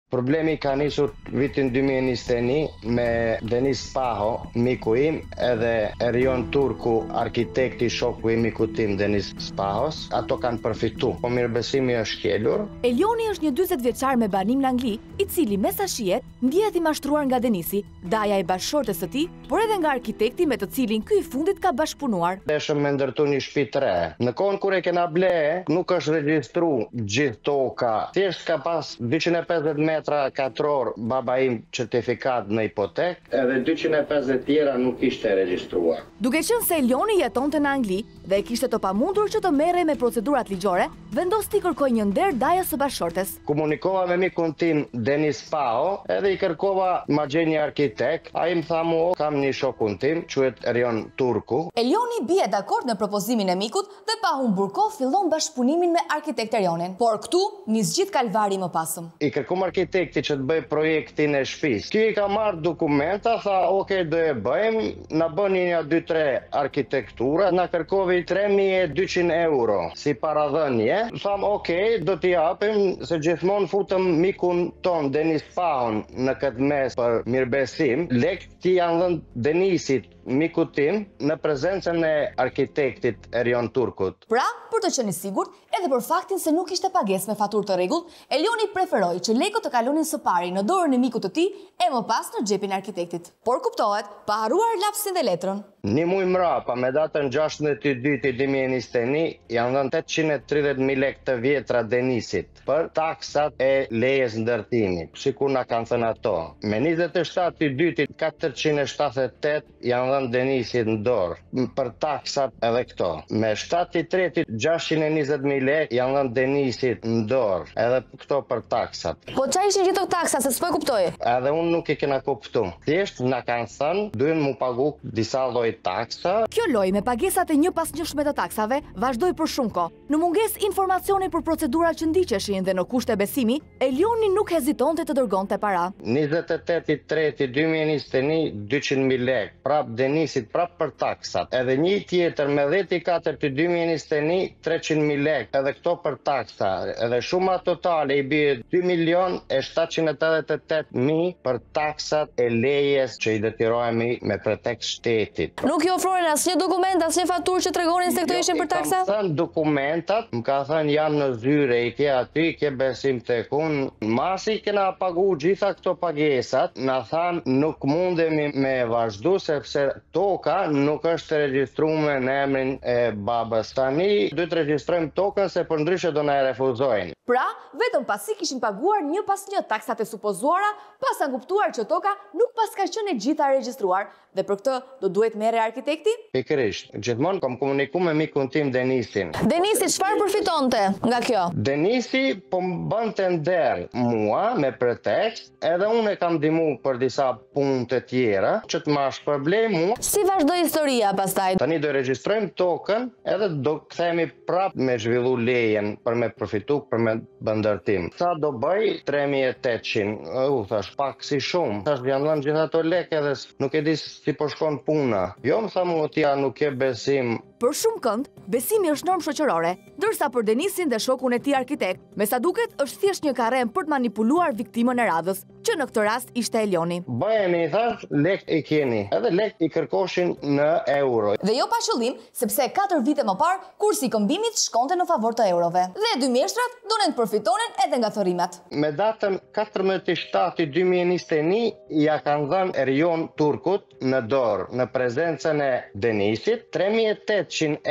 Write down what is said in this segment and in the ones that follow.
Problemi ka nisur vitin 2021 me Denis Spaho, miku im, edhe Erion Turku, arkitekti shoku i miku tim Denis Spahos. Ato kanë përfitu, po mirëbesimi është kelur. Elioni është një 40 vjeçar me banim në Angli, i cili me sa shihet ndihet i mashtruar nga Denisi, daja e bashkëshortes së tij, por edhe nga arkitekti me të cilin ky i fundit ka bashkëpunuar. Deshëm me ndërtu një shtëpi të re. Në kohën kur e kena ble, nuk është regjistru gjithë toka. Thjesht ka pas 250 metra katror baba im certifikat në hipotek, edhe 250 tjera nuk ishte regjistruar. Duke qenë se Elioni jetonte në Angli dhe e kishte të pamundur që të merrej me procedurat ligjore, vendos t'i kërkojë një nder dajës së bashkëshortes. Komunikova me mikun tim Denis Spaho, edhe i kërkova ma gjej një arkitekt. Ai më tha mua, kam një shokun tim, quhet Erion Turku. Elioni bie dakord në propozimin e mikut dhe pa humbur kohë fillon bashkëpunimin me arkitekt Erionin. Por këtu nis gjithë kalvari më pasëm. I kërkom arkitekti që të bëj projektin e shtëpisë. Ky i ka marrë dokumenta, tha, "Ok, do e bëjmë." Na bëni një 2-3 arkitektura, na kërkovi 3200 euro si paradhënie. Tham, "Ok, do t'i japim, se gjithmonë futëm mikun ton Denis Spahon në këtë mes për mirëbesim. Lekt ti janë dhënë Denisit, miku tim, në prezencën e arkitektit Erion Turkut." Pra, për të qenë i sigurt, edhe për faktin se nuk ishte pagesë me faturë të rregullt, Elioni preferoi që lekët të kalonin së pari në dorën e mikut të tij e më pas në xhepin e arkitektit. Por kuptohet, pa haruar lapsin dhe letrën. Një muaj mrapa, me datën 16/2/2021, janë dhënë 830.000 lekë të vjetra Denisit për taksat e lejes ndërtimit, sikur na kanë thënë ato. Me 27/2 478 janë dhënë Denisit në dorë për taksat edhe këto. Me 7/3 620.000 lekë janë dhënë Denisit në dorë, edhe këto për taksat. Po çfarë ishin gjithë taksat, se s'po e kuptoj. Edhe unë nuk i kena kuptu. Thjesht na kanë thënë duhen mu pagu disa lloj taksa. Kjo lojë me pagesat e një pas njëshme të taksave vazhdoi për shumë kohë. Në mungesë informacioni për procedurat që ndiqeshin dhe në kushte besimi, Elioni nuk hezitonte të dërgonte para. 28/3/2021 200.000 lekë, prap Denisit, prap për taksat. Edhe një tjetër me 10/4/2021 300.000 lekë, edhe këto për taksa. Edhe shuma totale i bie 2.788.000 për taksat e lejes që i detyrohemi me pretekst shtetit. Nuk i ofronin asnjë dokument, asnjë faturë që tregonin se këto ishin për taksa? Kam thënë dokumentat, më ka thënë janë në zyre, i ke aty, ke besim tek unë. Masi kena pagu gjitha këto pagesat, na thanë nuk mundemi me vazhdu sepse toka nuk është regjistruar në emrin e babës. Tani duhet regjistrojmë tokën se përndryshe do na e refuzojnë. Pra, vetëm pasi kishin paguar një pas një taksat e supozuara, pas kanë kuptuar që toka nuk pas ka qenë e gjitha regjistruar, dhe për këtë do duhet merre arkitekti? Pikërisht, gjithmonë kam komunikuar me mikun tim Denisin. Denisi çfarë përfitonte nga kjo? Denisi po më bënte nder mua me pretekst, edhe unë e kam ndihmu për disa punë të tjera që të mash problem mua. Si vazhdoi historia pastaj? Tani do regjistrojmë tokën, edhe do kthehemi prap me zhvillu lejen për me përfitu, për me bëndërtim. Sa do bëj? 3.800. Thash, pak si shumë. Thash, janë dhënë gjitha ato lekë edhe nuk e di si po shkon puna. Jo, më tha mua, ti nuk ke besim. Për shumë kënd, besimi është normë shoqërore, ndërsa për Denisin dhe shokun e tij arkitekt, me sa duket është thjesht një karem për të manipuluar viktimën e radhës, që në këtë rast ishte Elioni. Bëhemi, thash, lek i keni, edhe lek i kërkoshin në euro. Dhe jo pa qëllim, sepse 4 vite më parë, kursi i këmbimit shkonte në favor të eurove. Dhe dy mjeshtrat donin të përfitonin edhe nga thërrimet. Me datën 14/7/2021 ja kanë dhënë Erion Turkut në dorë, në prezencën e Denisit, 3.800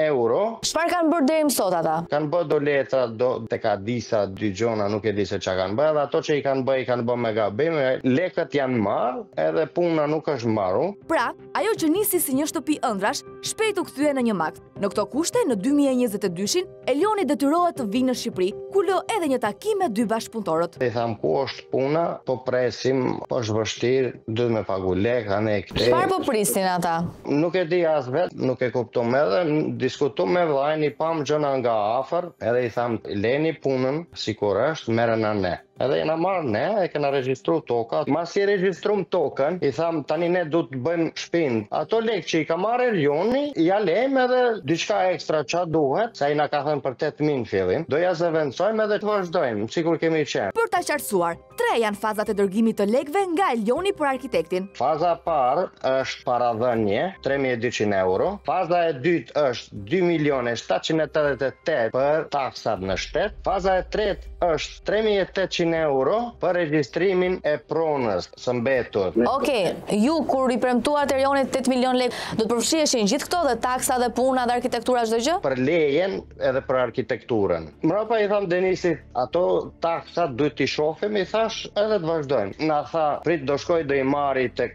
euro. Çfarë kanë bërë deri më sot ata? Kanë bërë do letra, do te ka disa dy gjona, nuk e di se çka kanë bërë, dhe ato që i kanë bërë me gabim, lekët janë marrë, edhe puna nuk është marru. Pra, ajo që nisi si një shtëpi ëndrash, shpejt u kthye në një makt. Në këto kushte, në 2022-shin, Elioni detyrohet të vinë në Shqipëri, ku lë edhe një takim me 2 bashkëpunëtorët. I tham, ku është puna? Po presim, po është vështirë, duhet me pagu lekë, ne këtej. Çfarë po prisnin ata? Nuk e di as vetë, nuk e kuptom edhe, diskutum me vllajin, i pam gjëna nga afër, edhe i tham, leni punën, sikur është, merrena ne. Edhe jena marrë ne, e kena regjistru toka. Mas i regjistrum tokën, i tham tani ne du të bëjmë shpinë. Ato lekë që i ka marrë Erioni, ja lejmë edhe diçka ekstra qa duhet, sa i na ka thënë për 8.000 fillim. Do ja zëvendësojmë edhe të vazhdojmë, sikur kemi qenë. Për ta qartësuar, 3 janë fazat e dërgimit të lekëve nga Elioni për arkitektin. Faza parë është paradhënie, 3.200 euro. Faza e dytë është 2.788 për taksat në shtet. Faza e tretë është 3.800 euro për regjistrimin e pronës së mbetur. Okej, ju kur i premtuat Erionit 8 milion lekë, do të përfshiheshin gjithë këto dhe taksa dhe puna dhe arkitektura çdo gjë? Për lejen edhe për arkitekturën. Mrapa i tham Denisit, ato taksat duhet t'i shohim, i thash edhe të vazhdojmë. Na tha, prit do shkoj do i marri tek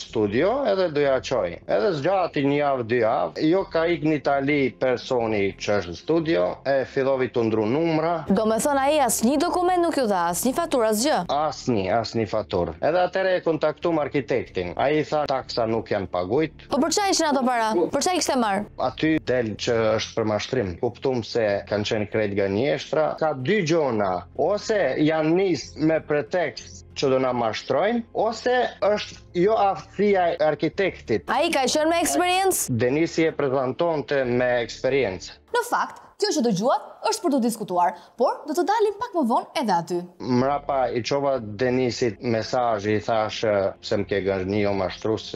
studio edhe do ja çoj. Edhe zgjati një javë, 2 javë, jo ka ik në Itali personi që është në studio, e fillovi të ndru numra. Do me thënë ai asnjë dokument nuk ju dha, asnjë faturë, asgjë? Asnjë faturë. Edhe atëre e kontaktum arkitektin. Ai tha taksa nuk janë paguajt. Po për çfarë ishin ato para? Për çfarë kishte marr? Aty del që është për mashtrim. Kuptum se kanë qenë krejt gënjeshtra. Ka 2 gjona. Ose janë nis me pretekst që do na mashtrojnë, ose është jo aftësia e arkitektit. Ai ka qenë me eksperiencë? Denisi e prezantonte me eksperiencë. Në fakt, kjo që dëgjuat është për të diskutuar, por do të dalim pak më vonë edhe aty. Mrapa i çova Denisit mesazh, i thash se më ke gënjë mashtrues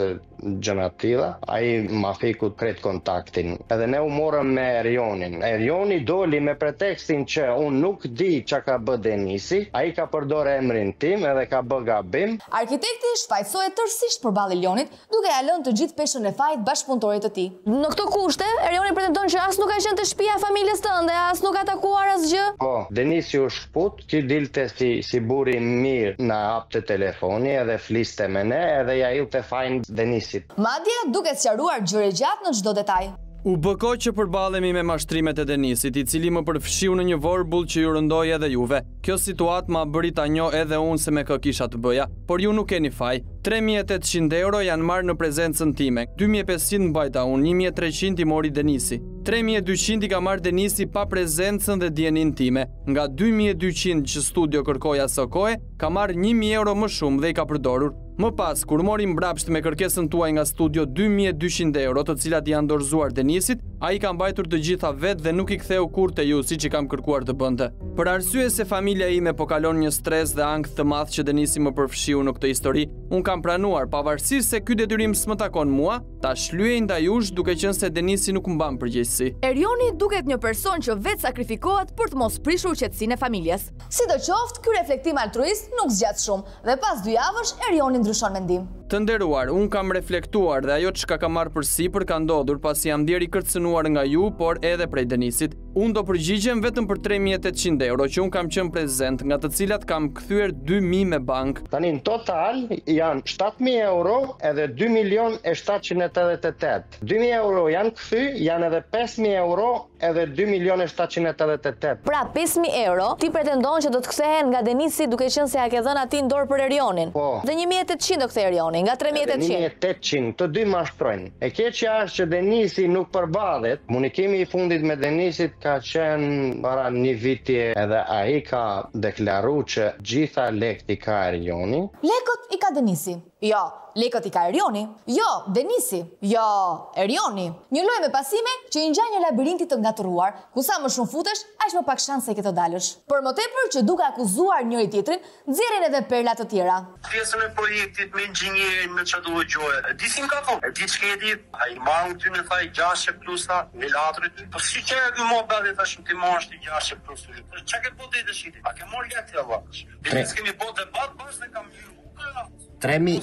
gjëna të tilla. Ai ma fiku krejt kontaktin. Edhe ne u morëm me Erionin. Erioni doli me pretekstin që unë nuk di çka ka bë Denisi. Ai ka përdorur emrin tim edhe ka bë gabim. Arkitekti shfaqsoi tërësisht përballë Erionit, duke ja lënë të gjithë peshën e fajit bashkëpunëtorit të tij. Në këto kushte, Erioni pretendon që as nuk ka qenë te shtëpia e familjes tënde, as nuk ka takuar asgjë. Po, Denisi u shkput, ti dilte si buri mirë na hapte telefoni edhe fliste me ne edhe ja illte fajin Denisi. Madje duke sqaruar gjëre gjatë në çdo detaj. U bëko që përballemi me mashtrimet e Denisit, i cili më përfshiu në një vorbull që ju rëndoi edhe juve. Kjo situatë ma bëri ta njoh edhe unë se me kë kisha të bëja, por ju nuk keni faj. 3.800 euro janë marrë në prezencën time. 2.500 mbajta unë, 1.300 i mori Denisi. 3.200 i ka marrë Denisi pa prezencën dhe djenin time. Nga 2.200 që studio kërkoja së kohe, ka marrë 1.000 euro më shumë dhe i ka përdorur. Më pas, kur mori mbrapsht me kërkesën tuaj nga studio 2.200 euro, të cilat janë dorëzuar Denisit, ai ka mbajtur të gjitha vetë dhe nuk i ktheu kurrë te ju siç i kam kërkuar të bënte. Për arsye se familja ime po kalon një stres dhe ankth të madh që Denisi më përfshiu në këtë histori, unë kam pranuar, pavarësisht se ky detyrim s'më takon mua, ta shlyej ndaj jush duke qenë se Denisi nuk mban përgjegjësi. Erioni duket një person që vetë sakrifikohet për të mos prishur qetësinë e familjes. Sidoqoftë, ky reflektim altruist nuk zgjat shumë dhe pas 2 javësh Erioni ndryshon mendim. Të nderuar, unë kam reflektuar dhe ajo çka kam marrë përsipër ka ndodhur pasi jam deri kërcënuar nga ju, por edhe prej Denisit. Unë do përgjigjem vetëm për 3.800 euro që unë kam qenë prezent, nga të cilat kam kthyer 2.000 me bank. Tani në total janë 7.000 euro edhe 2.788. 2.000 euro janë kthy, janë edhe 5.000 euro edhe 2.788. Pra 5.000 euro ti pretendon që do të kthehen nga Denisi duke qenë se ja ke dhënë atij në dorë për Erionin. Po. Dhe 1.800 do kthej Erioni nga 3.800. 1.800, të dy mashtrojnë. E keqja është që Denisi nuk përballet. Komunikimi i fundit me Denisit ka qenë para një viti edhe ai ka deklaruar që gjitha lekët i ka Erioni. Lekët i ka Denisi. Jo, lekët i ka Erioni. Jo, Denisi. Jo, Erioni. Një lojë me pasime që i ngjan një labirinti të ngatëruar, ku sa më shumë futesh, aq më pak shanse ke të dalësh. Por më tepër që duke akuzuar njëri tjetrin, nxjerrin edhe perla të tjera. Pjesën e projektit me inxhinierin me çdo gjë. Disim ka thonë, di çka e di, ai marrën ty në thaj 6 plusa, me latrit. Po si që ky më bëri tash ti mosh ti 6 plus. Çka ke bëu ditë shiti? A ke marrë letë apo? Ne kemi bëu debat pas ne kam 3.000.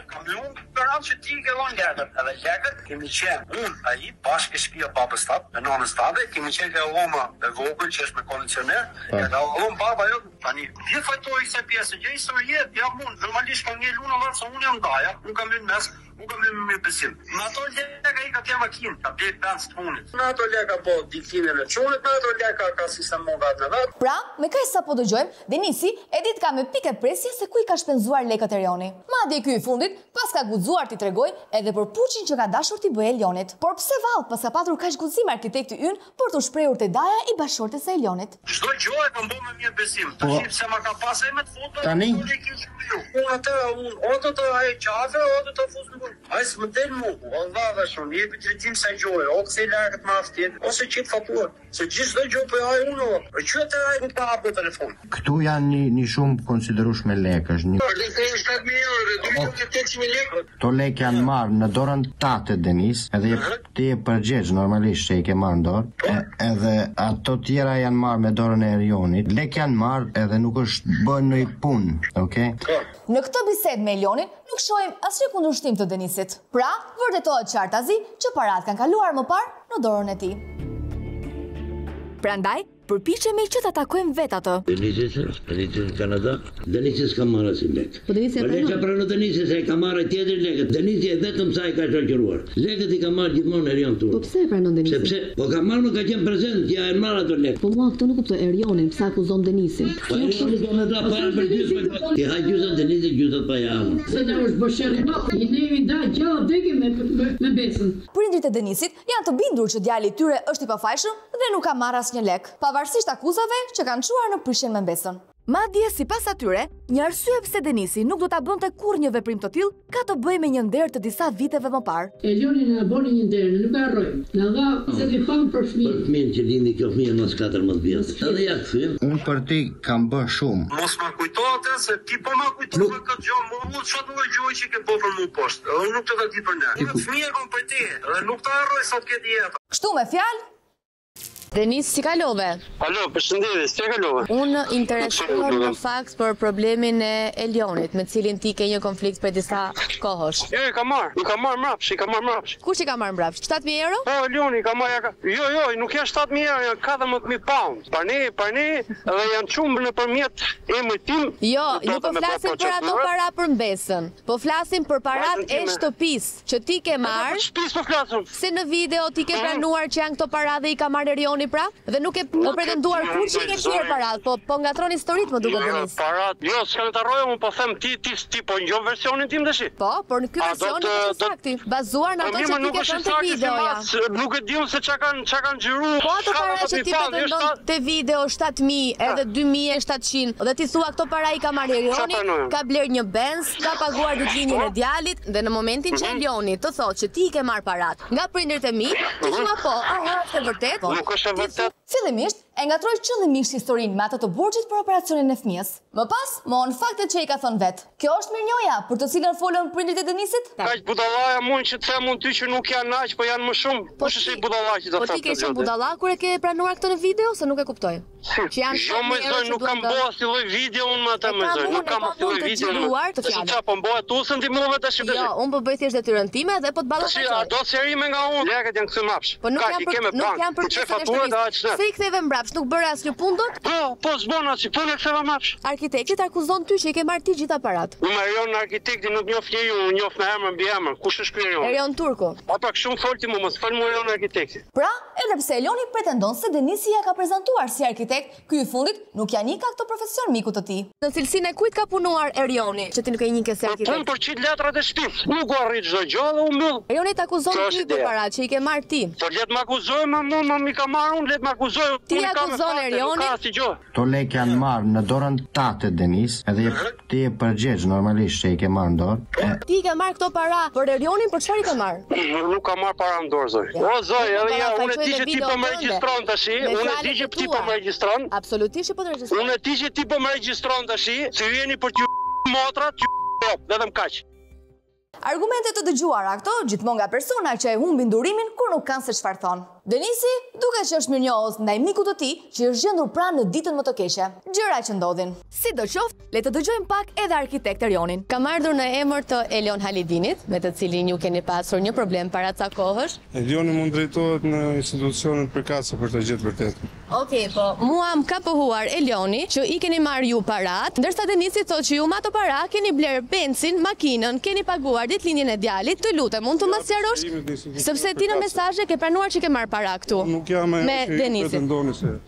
Kam unë për atë që ti ke dhënë lekët. Edhe lekët kemi qenë unë, ai, bashkë shtëpia babës tat, me nonën tate, kemi qenë ke Roma e vogël që është me kondicioner. Edhe unë baba jo tani di fajtoi se pjesë gjë histori jam unë, normalisht kam një lunë vart se unë jam ndaja, unë kam në mes, buka me besim. Në ato leka i ka tja makinë, ka blet pens të punit. Në ato leka po diktimin e qunit, në ato leka ka sistemon vetë në vetë. Pra, me kaj sa po dëgjojmë, Denisi edit ka me pike presje se ku i ka shpenzuar lekët Erioni. Madje ky i fundit, pas ka guxuar t'i tregoj edhe për puqin që ka dashur t'i bëjë Elionit. Por pse vallë, pas ka patur kaq guxim arkitekti ynë për të shprehur te daja i bashortes së Elionit. Çdo gjë e kam bërë me mirë besim. Tash se ma ka pasë me foto. Tani o të ai qafe, o të fus në burë. Ai s'më del mu, o dhava shumë, jepi drejtim sa gjoje, o këse i largët ma aftin, ose qip fatur. Se gjithë dhe gjoje për ai unë, e qëtë ai nuk ka hapë telefon. këtu janë një shumë konsiderueshme lekësh. Lekë e 7.000 euro, 2.800 lekë. To lekë janë marrë në dorën tate, Denis, edhe ti e përgjegjë normalisht që i ke marrë në dorë, edhe ato tjera janë marrë me dorën e Erionit. Lekë janë marrë edhe nuk është bën në i punë, okay? Në këtë bisedë me Elionin nuk shohim asnjë kundërshtim të Denisit. Pra, vërtetohet qartazi që paratë kanë kaluar më parë në dorën e tij. Prandaj, përpiqemi që ta takojmë vet atë. Denisi Kanada. Denisi s'ka marrë asnjë lek. Po Denisi e pranon. Pranon Denisi se ka marrë tjetër lekët. Denisi e vetëm sa i ka shoqëruar. Lekët i ka marrë gjithmonë Erion tu. Po pse e pranon Denisi? Sepse po ka marrë, ka qenë prezant, ja e marrë ato lekë. Po mua këtë nuk kuptoj Erionin, pse akuzon Denisin. Po Erioni do na dha para për gjysmë. Ti ha gjysmë Denisi gjysmë pa javë. Se da është bësheri, i nevi da gjallë degi me besën. Prindrit e Denisit janë të bindur që djali i tyre është i pafajshëm dhe nuk ka marrë asnjë lek, pavarësisht akuzave që kanë çuar në prishjen me mbesën. Madje sipas atyre, një arsye pse Denisi nuk do ta bënte kurrë një veprim të tillë ka të bëjë me një nder të disa viteve më parë. Elioni na boni një nder, nuk e harrojmë. Na dha 20 pound për fëmijë. Për fëmijën që lindi kjo fëmijë mos 14 vjeç. Edhe ja kthym. Unë për ti kam bërë shumë. Mos më kujtohet se ti po më kujtohet këtë gjë, më çfarë do gjë që ke bërë për mua poshtë. Unë nuk të ta di për ne. Unë fëmijë kam për ti, dhe nuk ta harroj sot këtë jetë. Kështu me fjalë, Denis, si kalove? Alo, përshëndetje, si kalove? Unë interesuar në fakt për problemin e Elionit, me cilin ti ke një konflikt për disa kohësh. Jo, i ka marrë mrapsh. Kush i ka marrë mbrapsht? 7.000 euro? Po, Elioni ka marrë, jo, nuk janë 7.000 euro, janë 14.000 pound. Parni, edhe janë qumbë nëpërmjet emrit tim. Jo, nuk po flasim për ato para për mbesën, po flasim për parat e shtëpisë që ti ke marrë. Shtëpisë po flasim. Se në video ti ke planuar që janë këto para dhe i ka marrë Erioni pra, dhe nuk e pretenduar kur që i ke qirë parat, po ngatron historit më duke Denis. Parat, jo, s'ka të rojë, më po them ti po njën versionin tim dëshi. Po, por në ky version nuk është sakti, bazuar në ato që ti ke thënë te videoja. Nuk e diun se çka kanë xhiru. Po ato para që ti pretendon te video 7.000 edhe 2.700 dhe ti thua këto para i ka marrë Erioni, ka bler një Benz, ka paguar ditëlinjën e djalit dhe në momentin që Elioni të thotë që ti i ke marrë parat nga prindërit e mi, ti thua po, është e vërtet? Nuk është e vërtet. fillimisht e ngatroi qëllimisht historinë me atë të burgjit për operacionin e fëmijës. Më pas, mohon faktet që i ka thënë vet. Kjo është mirënjohja për të cilën folën prindrit e Denisit? Kaq budallaja mund që të them unë ty që nuk janë aq, po janë më shumë. Kush është ai budallaq që do të thotë? Po ti ke qenë budallak kur e ke pranuar këtë në video se nuk e kuptoj. Që janë jo më zoj, nuk kam bërë asnjë lloj video unë me atë më zoj. Nuk kam asnjë lloj video. Se çfarë po bëhet usën ti mua tash. Jo, unë po bëj thjesht detyrën time dhe po të ballafaqoj. Si do serime nga unë? Lekët janë kthy mapsh. Po nuk janë për faturë. Se i ktheve mbrapsht, nuk bëre asnjë punë dot? Po s'bën asnjë punë, ktheva mapsh. Arkitekti të akuzon ty që i ke marrë ti gjithë aparat. Unë Erion arkitekti nuk njoh njeriu, unë njoh me emër mbi emër. Kush është ky Erion? Erion Turku. Po pak shumë folti mua, mos fal mua Erion arkitekti. Pra, edhe pse Elioni pretendon se Denisi ja ka prezantuar si arkitekt, ky i fundit nuk ja nika këtë profesion mikut të tij. Në cilësinë e kujt ka punuar Erioni, që ti nuk e njeh si arkitekt? Unë përçit letrat e shtëpisë. Nuk u arrit çdo gjë dhe u mbyll. Erioni të akuzon ty për parat që i ke marrë ti. Po let më akuzoj, më mi ka marrë unë, let më akuzoj. Ti akuzon Erionin? To lekë janë marrë në dorën tate, Denis, edhe ti e përgjigj normalisht që i ke marrë në dorë. Ti i ke marrë këto para për Erionin, për çfarë i ke marrë? Nuk ka marrë para në dorë, zoj. O zoj, edhe ja, unë e di që ti po më regjistron tash, unë e di që ti po më regjistron. Absolutisht që po të regjistron. Unë e di që ti po më regjistron tash, se jeni për t'ju motrat, vetëm kaq. Argumentet të dëgjuara këto gjithmonë nga persona që e humbin durimin kur nuk kanë se çfarë thonë. Denisi, duke që është mirënjohës ndaj mikut të tij që është gjendur pranë në ditën më të keqe. Gjëra që ndodhin. Sidoqoftë, le të dëgjojmë pak edhe arkitekt Erionin. Kam ardhur në emër të Elion Halidinit, me të cilin ju keni pasur një problem para ca kohësh. Elioni mund drejtohet në institucionet përkatëse për të gjetur vërtet. Okej, po mua më ka pohuar Elioni që i keni marrë ju parat, ndërsa Denisi thotë që ju me ato para keni bler bencin, makinën, keni paguar ditëlindjen e djalit. Të lutem, mund të më sqarosh? Sepse ti në mesazhe ke pranuar që ke marrë para këtu. Nuk jam me Denisin.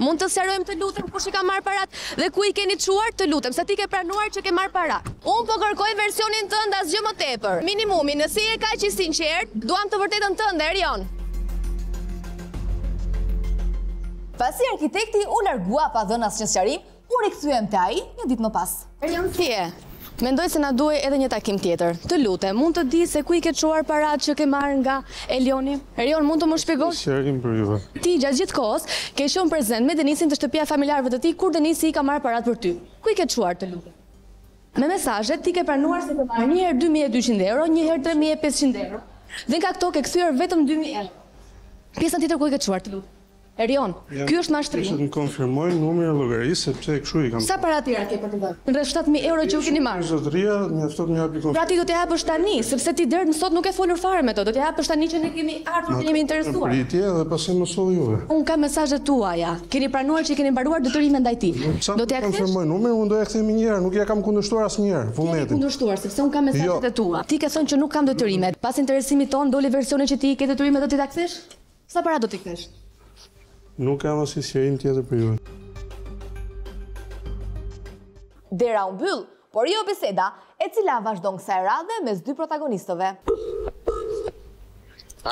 Mund të sqarojmë të lutem kush i ka marrë parat dhe ku i keni çuar, të lutem, se ti ke pranuar që ke marrë para. Unë po kërkoj versionin tënd asgjë më tepër. Minimumi, nëse je kaq i sinqert, duam të vërtetën tënde, Erion. Pasi arkitekti u largua pa dhënë asnjë sqarim, u rikthyem te ai një ditë më pas. Erion, si je? Mendoj se na duhej edhe një takim tjetër. Të lutem, mund të di se ku i ke çuar parat që ke marrë nga Elioni? Erion, mund të më shpjegosh? Sqarim për juve. Ti gjatë gjithë kohës ke qenë prezent me Denisin të shtëpia familjarëve të tij kur Denisi i ka marrë parat për ty. Ku i ke çuar, të lutem? Me mesazhet ti ke pranuar se ke marrë një herë 2200 euro, një herë 3500 euro. Dhe nga këto ke kthyer vetëm 2000 euro. Pjesën tjetër ku i ke çuar, të lutem? Erion, ky është mashtrim. Ishte të konfirmoj numrin e llogarisë sepse kështu i kam. Sa para tjera ke për të dhënë? Rreth 7000 euro që u keni marrë. Zotëria mjafton më hapi konfirmim. Pra ti do t'i hapësh tani, sepse ti deri më sot nuk e folur fare me to. Do t'i hapësh tani që ne kemi ardhur, që jemi interesuar. Pritje dhe pastaj më solli juve. Un kam mesazhet tuaja. Keni pranuar që keni mbaruar detyrimin ndaj tij. Do t'ia konfirmoj numrin, unë do ja kthej një herë, nuk ja kam kundërshtuar asnjëherë vullnetin. Kundërshtuar sepse un kam mesazhet e tua. Ti ke thënë që nuk kam detyrimet. Pas interesimit ton doli versioni që ti ke detyrimet, do t'i ta kthesh? Sa para do t'i kthesh? Nuk kam asnjë sqarim tjetër për ju. Dera u mbyll, por jo biseda, e cila vazhdon kësaj radhe mes dy protagonistëve.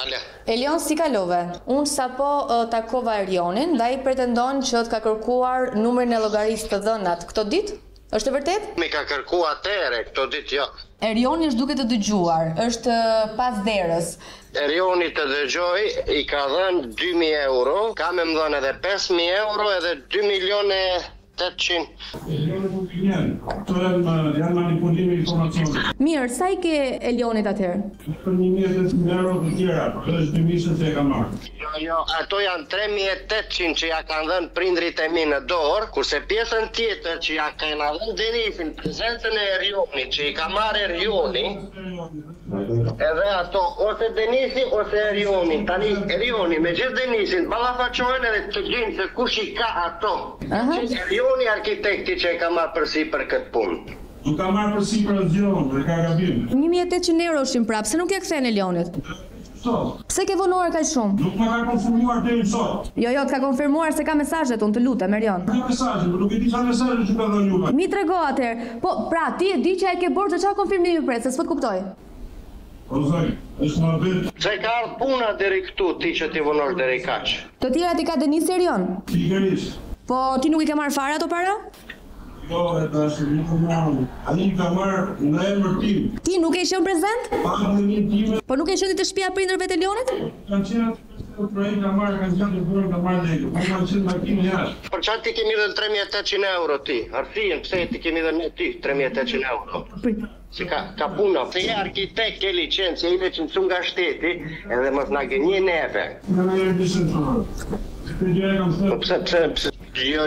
Ale. Elion, si kalove? Unë sapo takova Erionin, ndai pretendon që të ka kërkuar numrin e llogarisë të dhënat këto ditë? Është e vërtet? Mi ka kërkuar atëherë, këto ditë jo. Erioni është duke të dëgjuar, është pas derës. Erioni të dëgjoj, i ka dhënë 2000 euro, ka me më dhënë edhe 5000 euro edhe 2.800.000. Këto janë manipulime informacione. Mirë, sa i ke Elionit atëherë? Për 1.800 euro të tjera, është 2.000 që e ka marrë. Jo, ato janë 3.800 që ja kanë dhënë prindrit e mi në dorë, kurse pjesën tjetër që ja kanë dhënë Denisin, prezentën e Erionit, që i ka marrë Erioni, edhe ato, ose Denisi, ose Erioni. Tani, Erioni, me gjithë Denisin, ballafaqohen edhe të gjinë se kush i ka ato. Erioni arkitekti që e ka marrë përsi për këtë punë. Nuk ka marrë përsi për asgjë, dhe ka gabim. 1.800 euro shim prapë, se nuk ja kthen Elionit. Pse ke vonuar kaq shumë? Nuk më ka konfirmuar deri sot. Jo, të ka konfirmuar se ka mesazhet, unë të lutem, Erion. Ka mesazhe, por nuk e di çfarë mesazhe që ka dhënë juve. Mi trego atëherë. Po, pra, ti e di që ai ke borxh, çfarë konfirmimi pret, se s'po të kuptoj. Është më vetë. Se ka ardhur puna deri këtu, ti që ti vonosh deri kaq. Të tjerat i ka Denisi, Erion? Pikërisht. Po, ti nuk i ke marrë fare ato para? Jo, është nuk e marrë. Ai ka marrë në emër tim. Ti nuk e qenë prezent? Pa emrin tim. Po nuk e qenë të shtëpia prindërve të Elionit? Kanë qenë projekt ka marrë, kanë qenë burrë ka marrë lekë. Po kanë qenë makinë jashtë. Për çfarë ti kemi dhënë 3.800 euro ti? Arsyen pse ti kemi dhënë ti 3.800 euro? Si ka puna, se je arkitekt, ke licencë, je i licencuar nga shteti, edhe mos na gënjej neve. Pse? Jo,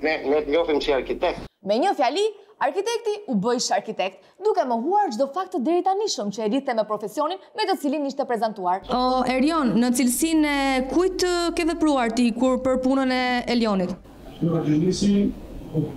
ne njohim si arkitekt. Me një fjali, arkitekti u bë arkitekт, duke mohuar çdo fakt të deritanishëm që e lidhte me profesionin me të cilin ishte prezantuar. O, Erion, në cilësinë e kujt ke vepruar ti kur për punën e Elionit? Denisi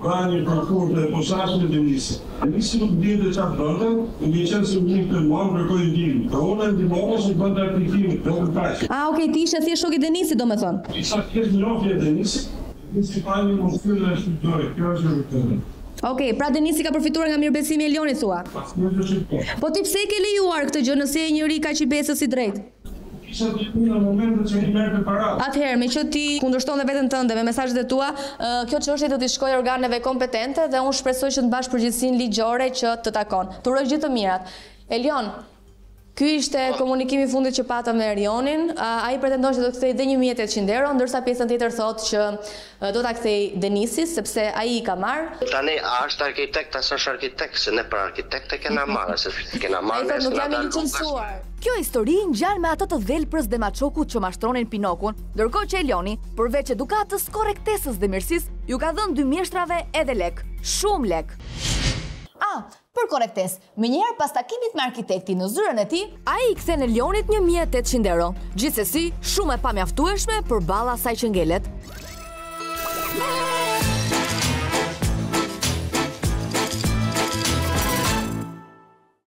ka një prokuror të posaçëm të Denisi. Denisi nuk di të çfarë bënte, nuk i qenë se një të mëon kërkoi ndihmë. Po unë ndihmova se bënte aktivimin, vetëm kaq. Okej, ti ishe thjesht shok i Denisit, domethënë. Isha thjesht njohje e Denisit. Denisi pani mos fyllë e shpytoi, kjo është vërtetë. Okej, pra Denisi ka përfituar nga mirëbesimi i Elionit thua. Po ti pse e ke lejuar këtë gjë nëse je njëri kaq i besës i drejtë? Kisha ditë në momentin që i merrte para. Atëherë, me që ti kundërshton veten tënde me mesazhet e tua, kjo çështje do t'i shkojë organeve kompetente dhe unë shpresoj që të mbash përgjegjësinë ligjore që të takon. Të uroj gjithë të mirat. Elion, ky ishte komunikimi i fundit që patëm me Erionin. Ai pretendon që do të kthej dhe 1.800 euro, ndërsa pjesën tjetër thotë që do ta kthej Denisit sepse ai i ka marrë. Tani a është arkitekt as është arkitekt, se ne për arkitekte kena marrë, se kena marrë. Ai thotë nuk jam i licencuar. Kjo histori ngjan me atë të dhelprës dhe maçokut që mashtronin Pinokun, ndërkohë që Elioni, përveç edukatës, korrektesës dhe mirësisë, ju ka dhënë dy mjeshtrave edhe lek, shumë lek. Për korrektes, me njëherë pas takimit me arkitektin në zyrën e tij, ai I kthen Elionit 1.800 euro. Gjithsesi, shumë e pamjaftueshme përballa asaj që ngelet.